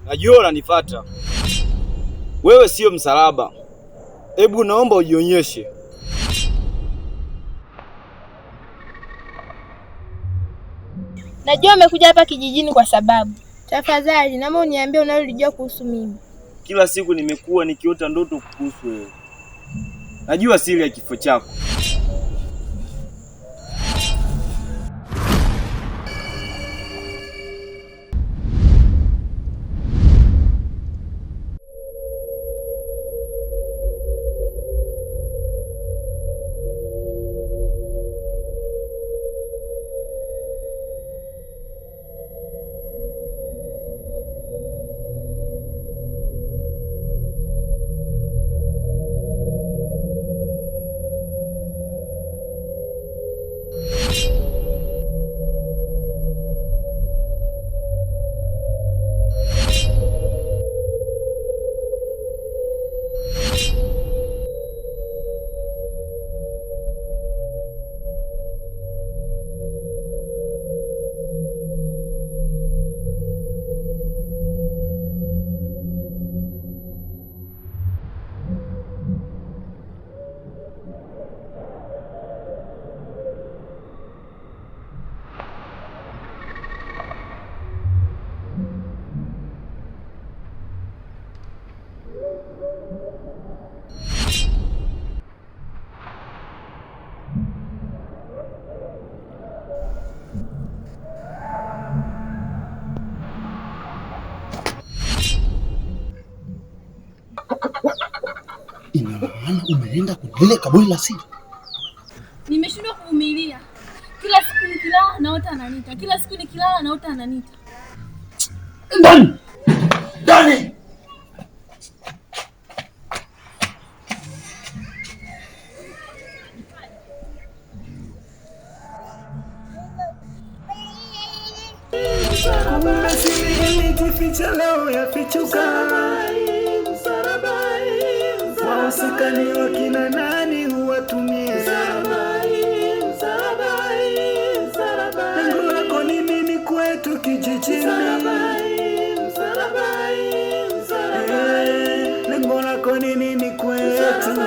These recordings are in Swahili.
Najua unanifuata. Wewe sio msalaba. Hebu naomba ujionyeshe. Najua umekuja hapa kijijini kwa sababu. Tafadhali naomba uniambie unalolijua kuhusu mimi. Kila siku nimekuwa nikiota ndoto kuhusu wewe. Najua siri ya kifo chako. Ina maana umeenda kule kaburi la siri? Nimeshindwa kuvumilia. Kila siku nikilala naota ananiita. Kila siku nikilala naota ananiita. Ndani! Ndani! Kumbe siri ilijificha leo yafichuka. Wahusika ni wakina nani huwatumia? Lengo lako ni nini kwetu kijijini? Lengo lako ni nini kwetu?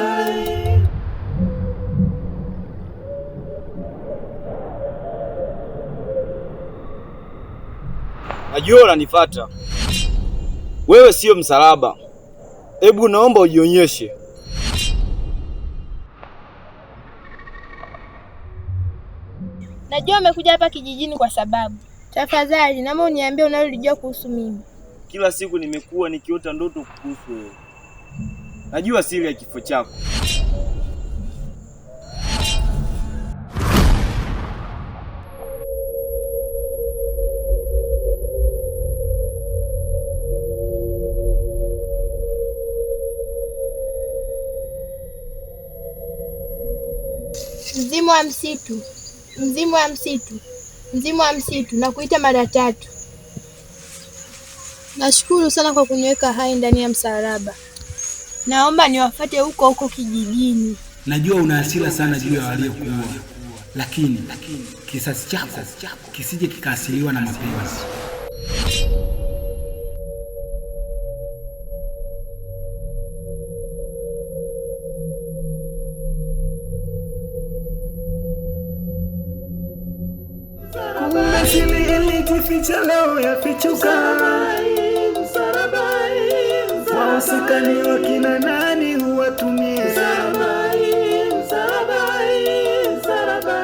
Najua unanifuata. Wewe sio msalaba. Hebu naomba ujionyeshe. Najua umekuja hapa kijijini kwa sababu. Tafadhali naomba uniambie unalolijua kuhusu mimi. Kila siku nimekuwa nikiota ndoto kuhusu wewe. Najua siri ya kifo chako. Mzimu wa msitu, mzimu wa msitu, mzimu wa msitu, na kuita mara 3. Nashukuru sana kwa kuniweka hai ndani ya msalaba. Naomba niwafuate huko huko kijijini. Najua una hasira sana juu ya waliokuwa, lakini kisasi chako kisije kikaasiliwa na mapenzi. Kumbe siri ilijificha leo yafichuka. Wahusika ni wakina nani huwatumia?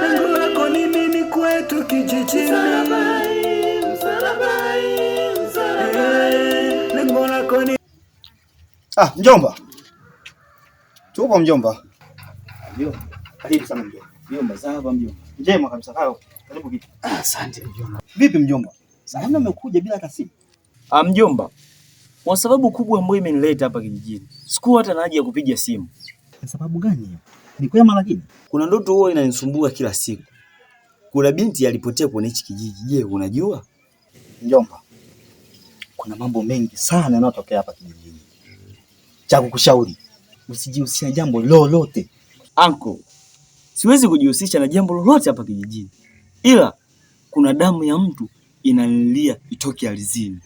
Lengo lako ni nini kwetu kijijini? Lengo lako ni... Mjomba. Tupo mjomba. Mjomba. Karibu sana mjomba. Mjomba sawa mjomba. Njema kabisa kao. Karibu kitu. Asante mjomba. Vipi mjomba? Sasa umekuja bila hata simu? Mjomba. Kwa sababu kubwa ambayo imenileta hapa kijijini. Sikuwa hata na haja ya kupiga simu. Kwa sababu gani hiyo? Ni kwema lakini. Kuna ndoto huwa inanisumbua kila siku. Kuna binti alipotea kwenye hichi kijiji. Je, unajua? Mjomba. Kuna mambo mengi sana yanayotokea hapa kijijini. Cha kukushauri, usijihusishe na jambo lolote. Uncle, siwezi kujihusisha na jambo lolote hapa kijijini. Ila kuna damu ya mtu inanilia itoke alizini.